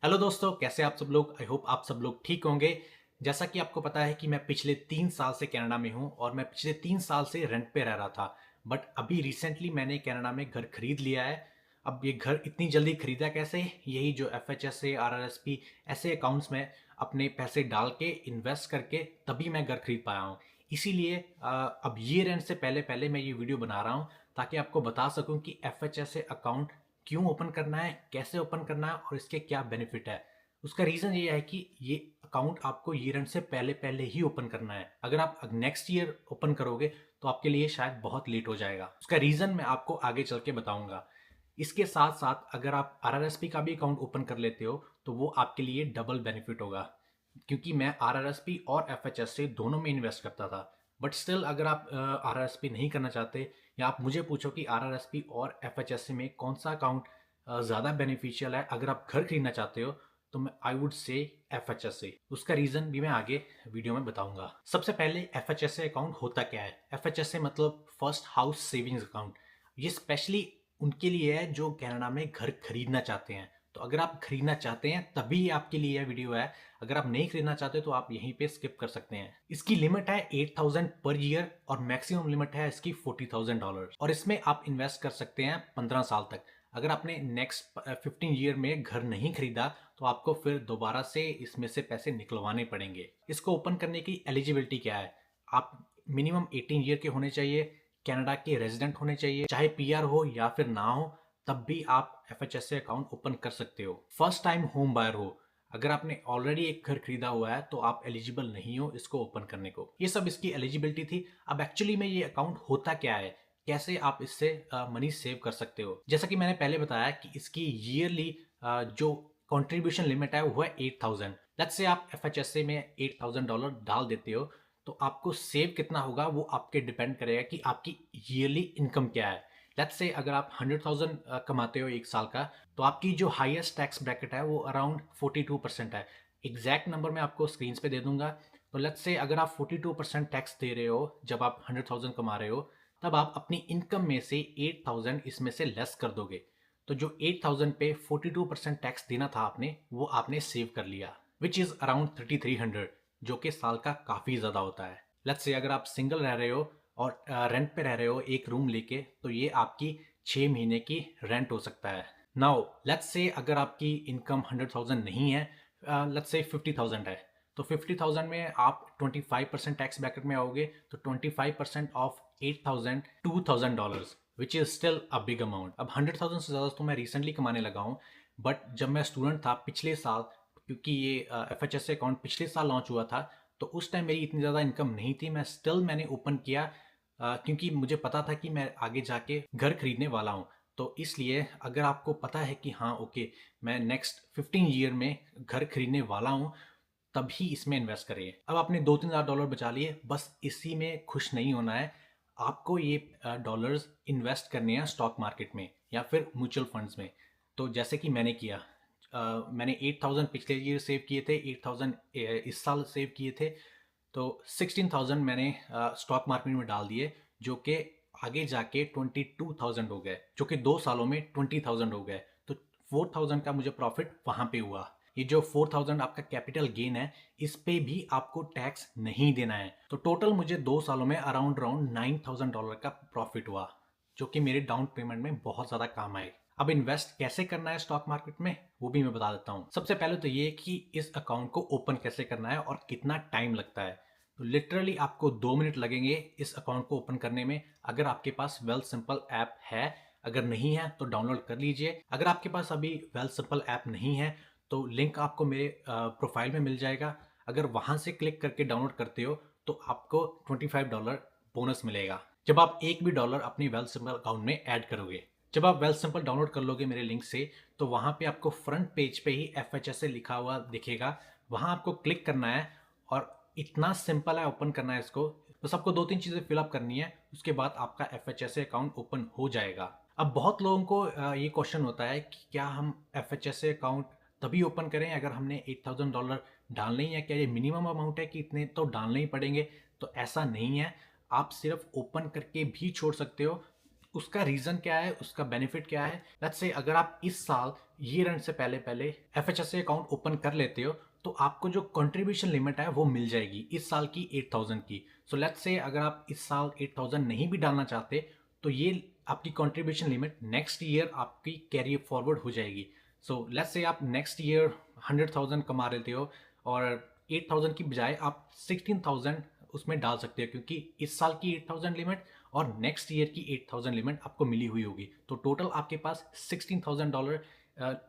Hello दोस्तों, कैसे आप सब लोग। आई होप आप सब लोग ठीक होंगे। जैसा कि आपको पता है कि मैं पिछले 3 साल से कनाडा में हूँ और मैं पिछले 3 साल से रेंट पे रह रहा था। बट अभी रिसेंटली मैंने कनाडा में घर खरीद लिया है। अब ये घर इतनी जल्दी खरीदा कैसे? यही जो F H S A, R R S P ऐसे अकाउंट्स में अपने पैसे डाल के इन्वेस्ट करके तभी मैं घर खरीद पाया हूँ। इसीलिए अब ये रेंट से पहले पहले मैं ये वीडियो बना रहा हूँ ताकि आपको बता सकूँ कि एफ एच एस ए अकाउंट क्यों ओपन करना है, कैसे ओपन करना है और इसके क्या बेनिफिट है। उसका रीज़न ये है कि ये अकाउंट आपको ईयर एंड से पहले पहले ही ओपन करना है। अगर आप नेक्स्ट ईयर ओपन करोगे तो आपके लिए शायद बहुत लेट हो जाएगा। उसका रीज़न मैं आपको आगे चल के बताऊंगा। इसके साथ साथ अगर आप आरआरएसपी का भी अकाउंट ओपन कर लेते हो तो वो आपके लिए डबल बेनिफिट होगा, क्योंकि मैं आरआरएसपी और एफएचएस से दोनों में इन्वेस्ट करता था। बट स्टिल अगर आप आरआरएसपी नहीं करना चाहते या आप मुझे पूछो कि आरआरएसपी और एफएचएस में कौन सा अकाउंट ज़्यादा बेनिफिशियल है अगर आप घर खरीदना चाहते हो, तो मैं आई वुड से एफएचएस से। उसका रीज़न भी मैं आगे वीडियो में बताऊंगा। सबसे पहले एफएचएस अकाउंट होता क्या है? एफएचएस मतलब फर्स्ट हाउस सेविंग्स अकाउंट। ये स्पेशली उनके लिए है जो कनाडा में घर खरीदना चाहते हैं। तो अगर आप खरीदना चाहते हैं तभी आपके लिए यह वीडियो है। अगर आप नहीं खरीदना चाहते तो आप यहीं पे स्किप कर सकते हैं। इसकी लिमिट है 8,000 पर ईयर और मैक्सिमम लिमिट है इसकी $40,000 और इसमें आप इन्वेस्ट कर सकते हैं 15 साल तक। अगर आपने नेक्स्ट 15 ईयर में घर नहीं खरीदा तो आपको फिर दोबारा से इसमें से पैसे निकलवाने पड़ेंगे। इसको ओपन करने की एलिजिबिलिटी क्या है? आप मिनिमम 18 ईयर के होने चाहिए, कनाडा के रेजिडेंट होने चाहिए, चाहे पीआर हो या फिर ना हो, तब भी आप एफएचएसए अकाउंट ओपन कर सकते हो। फर्स्ट टाइम होम बायर हो, अगर आपने ऑलरेडी एक घर खरीदा हुआ है तो आप एलिजिबल नहीं हो इसको ओपन करने को। ये सब इसकी एलिजिबिलिटी थी। अब एक्चुअली में ये अकाउंट होता क्या है, कैसे आप इससे मनी सेव कर सकते हो? जैसा कि मैंने पहले बताया कि इसकी ईयरली जो कंट्रीब्यूशन लिमिट है वो है 8,000। लेट्स से आप एफएचएसए में $8,000 डाल देते हो तो आपको सेव कितना होगा वो आपके डिपेंड करेगा कि आपकी ईयरली इनकम क्या है। लेट्स से अगर आप 100,000 कमाते हो एक साल का, तो आपकी जो हाईएस्ट टैक्स ब्रैकेट है वो अराउंड 42% है। एग्जैक्ट नंबर मैं आपको स्क्रीन पे दे दूंगा। तो लेट्स से अगर आप 42% टैक्स दे रहे हो जब आप 100,000 कमा रहे हो, तब आप अपनी इनकम में से 8,000 इसमें से लेस कर दोगे। तो जो 8,000 पे 42% टैक्स देना था आपने, वो आपने सेव कर लिया, विच इज़ अराउंड 3,300, जो कि साल का काफ़ी ज़्यादा होता है। लेट्स से अगर आप सिंगल रह रहे हो और रेंट पे रह रहे हो एक रूम लेके, तो ये आपकी 6 महीने की रेंट हो सकता है। नाउ लेट्स से अगर आपकी इनकम 100,000 नहीं है, लेट्स से 50,000 है, तो 50,000 में आप 25% टैक्स ब्रैकेट में आओगे। तो 25% of 8,000, $2,000, which is still a big amount. अब 100,000 से ज़्यादा तो मैं रिसेंटली कमाने लगा हूँ, बट जब मैं स्टूडेंट था पिछले साल, क्योंकि ये एफ एच एस अकाउंट पिछले साल लॉन्च हुआ था, तो उस टाइम मेरी इतनी ज़्यादा इनकम नहीं थी। मैं स्टिल मैंने ओपन किया क्योंकि मुझे पता था कि मैं आगे जाके घर खरीदने वाला हूँ। तो इसलिए अगर आपको पता है कि हाँ ओके, मैं नेक्स्ट 15 ईयर में घर खरीदने वाला हूँ, तभी इसमें इन्वेस्ट करिए। अब आपने $2-3,000 बचा लिए, बस इसी में खुश नहीं होना है। आपको ये डॉलर्स इन्वेस्ट करने हैं स्टॉक मार्केट में या फिर म्यूचुअल फंड्स में। तो जैसे कि मैंने किया, मैंने 8,000 पिछले ईयर सेव किए थे, 8,000 इस साल सेव किए थे। तो 16,000 मैंने स्टॉक मार्केट में डाल दिए, जो कि आगे जाके 22,000 हो गए, जो कि 2 सालों में 20,000 हो गए। तो 4,000 का मुझे प्रॉफिट वहां पे हुआ। ये जो 4,000 आपका कैपिटल गेन है, इस पे भी आपको टैक्स नहीं देना है। तो टोटल मुझे 2 सालों में अराउंड $9,000 का प्रॉफिट हुआ, जो कि मेरे डाउन पेमेंट में बहुत ज़्यादा काम आए। अब इन्वेस्ट कैसे करना है स्टॉक मार्केट में, वो भी मैं बता देता हूँ। सबसे पहले तो ये कि इस अकाउंट को ओपन कैसे करना है और कितना टाइम लगता है। तो लिटरली आपको 2 मिनट लगेंगे इस अकाउंट को ओपन करने में, अगर आपके पास वेल सिंपल ऐप है। अगर नहीं है तो डाउनलोड कर लीजिए। अगर आपके पास अभी वेल सिंपल ऐप नहीं है तो लिंक आपको मेरे प्रोफाइल में मिल जाएगा। अगर वहां से क्लिक करके डाउनलोड करते हो तो आपको $25 बोनस मिलेगा जब आप एक भी डॉलर अपनी वेल सिंपल अकाउंट में ऐड करोगे। जब आप वेल सिंपल डाउनलोड कर लोगे मेरे लिंक से, तो वहां पे आपको फ्रंट पेज पे ही एफ लिखा हुआ दिखेगा। वहां आपको क्लिक करना है और इतना सिंपल है ओपन करना है इसको। बस आपको 2-3 चीज़ें फिलअप करनी है, उसके बाद आपका एफ अकाउंट ओपन हो जाएगा। अब बहुत लोगों को ये क्वेश्चन होता है कि क्या हम एफ अकाउंट तभी ओपन करें अगर हमने $8,000 डालने ही है? क्या ये मिनिमम अमाउंट है कि इतने तो डालने ही पड़ेंगे? तो ऐसा नहीं है, आप सिर्फ ओपन करके भी छोड़ सकते हो। उसका रीज़न क्या है, उसका बेनिफिट क्या है? लेट्स से अगर आप इस साल ईयर एंड से पहले पहले एफएचएसए अकाउंट ओपन कर लेते हो तो आपको जो कंट्रीब्यूशन लिमिट है वो मिल जाएगी इस साल की 8,000 की। सो लेट्स से अगर आप इस साल 8,000 नहीं भी डालना चाहते तो ये आपकी कंट्रीब्यूशन लिमिट नेक्स्ट ईयर आपकी कैरी फॉरवर्ड हो जाएगी। सो लेट्स से आप नेक्स्ट ईयर 100,000 कमा लेते हो और 8,000 की बजाय आप 16,000 उसमें डाल सकते हो, क्योंकि इस साल की 8,000 लिमिट और नेक्स्ट ईयर की 8,000 लिमिट आपको मिली हुई होगी। तो टोटल आपके पास $16,000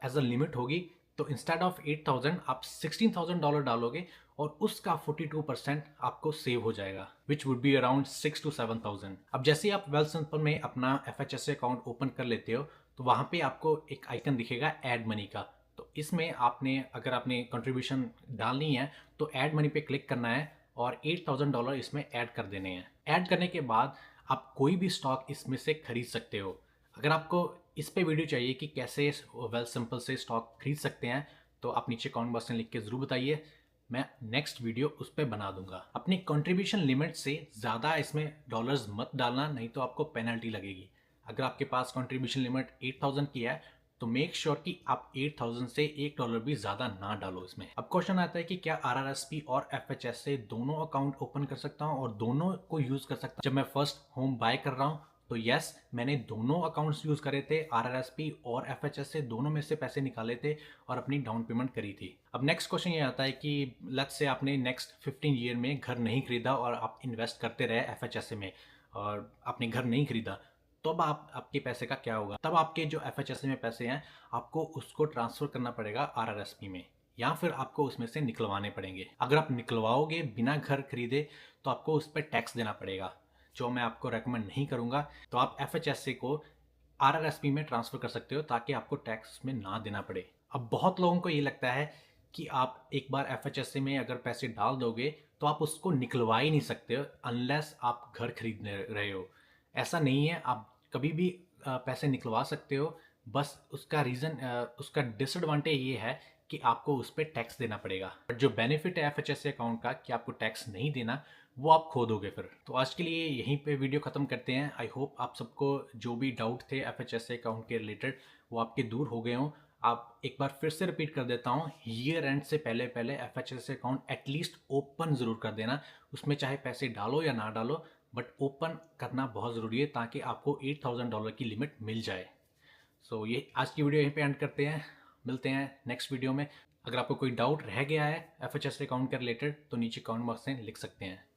एज अ लिमिट होगी। तो इंस्टेड ऑफ 8,000 आप $16,000 डालोगे और उसका 42% आपको सेव हो जाएगा, which would be around 6 to 7,000। अब जैसे ही आप वेल सिंपल में अपना एफएचएसए अकाउंट ओपन कर लेते हो तो वहां पे आपको एक आइकन दिखेगा ऐड मनी का। तो इसमें आपने अगर आपने कंट्रीब्यूशन डालनी है तो ऐड मनी पे क्लिक करना है और $8,000 इसमें ऐड कर देने हैं। ऐड करने के बाद आप कोई भी स्टॉक इसमें से खरीद सकते हो। अगर आपको इस पे वीडियो चाहिए कि कैसे वेल सिंपल से स्टॉक खरीद सकते हैं तो आप नीचे कमेंट बॉक्स में लिख के ज़रूर बताइए, मैं नेक्स्ट वीडियो उस पर बना दूंगा। अपनी कंट्रीब्यूशन लिमिट से ज़्यादा इसमें डॉलर्स मत डालना, नहीं तो आपको पेनल्टी लगेगी। अगर आपके पास कंट्रीब्यूशन लिमिट 8,000 की है तो मेक श्योर कि आप 8,000 से $1 भी ज़्यादा ना डालो इसमें। अब क्वेश्चन आता है कि क्या आरआरएसपी और एफएचएस से दोनों अकाउंट ओपन कर सकता हूँ और दोनों को यूज़ कर सकता हूँ जब मैं फर्स्ट होम बाय कर रहा हूँ? तो यस, मैंने दोनों अकाउंट्स यूज़ करे थे, आरआरएसपी और एफएचएस से दोनों में से पैसे निकाले थे और अपनी डाउन पेमेंट करी थी। अब नेक्स्ट क्वेश्चन ये आता है कि लेट्स से आपने नेक्स्ट 15 ईयर में घर नहीं खरीदा और आप इन्वेस्ट करते रहे एफएचएसए में और आपने घर नहीं खरीदा, तो अब आपके पैसे का क्या होगा? तब आपके जो एफएचएसए में पैसे हैं आपको उसको ट्रांसफर करना पड़ेगा आरआरएसपी में, या फिर आपको उसमें से निकलवाने पड़ेंगे। अगर आप निकलवाओगे बिना घर खरीदे तो आपको उस पर टैक्स देना पड़ेगा, जो मैं आपको रेकमेंड नहीं करूंगा। तो आप एफएचएसए को आरआरएसपी में ट्रांसफर कर सकते हो ताकि आपको टैक्स में ना देना पड़े। अब बहुत लोगों को ये लगता है कि आप एक बार एफएचएसए में अगर पैसे डाल दोगे तो आप उसको निकलवा ही नहीं सकते अनलेस आप घर खरीद रहे हो। ऐसा नहीं है, आप कभी भी पैसे निकलवा सकते हो। बस उसका रीज़न, उसका डिसएडवांटेज ये है कि आपको उस पर टैक्स देना पड़ेगा। बट जो बेनिफिट है एफएचएसए अकाउंट का कि आपको टैक्स नहीं देना, वो आप खो दोगे फिर। तो आज के लिए यहीं पे वीडियो ख़त्म करते हैं। आई होप आप सबको जो भी डाउट थे एफएचएसए अकाउंट के रिलेटेड वो आपके दूर हो गए हों। आप एक बार फिर से रिपीट कर देता हूँ, ईयर एंड से पहले पहले एफएचएसए अकाउंट एटलीस्ट ओपन ज़रूर कर देना। उसमें चाहे पैसे डालो या ना डालो, बट ओपन करना बहुत ज़रूरी है ताकि आपको $8,000 की लिमिट मिल जाए। सो ये आज की वीडियो यहीं पे एंड करते हैं, मिलते हैं नेक्स्ट वीडियो में। अगर आपको कोई डाउट रह गया है एफएचएसए अकाउंट के रिलेटेड तो नीचे कमेंट बॉक्स में लिख सकते हैं।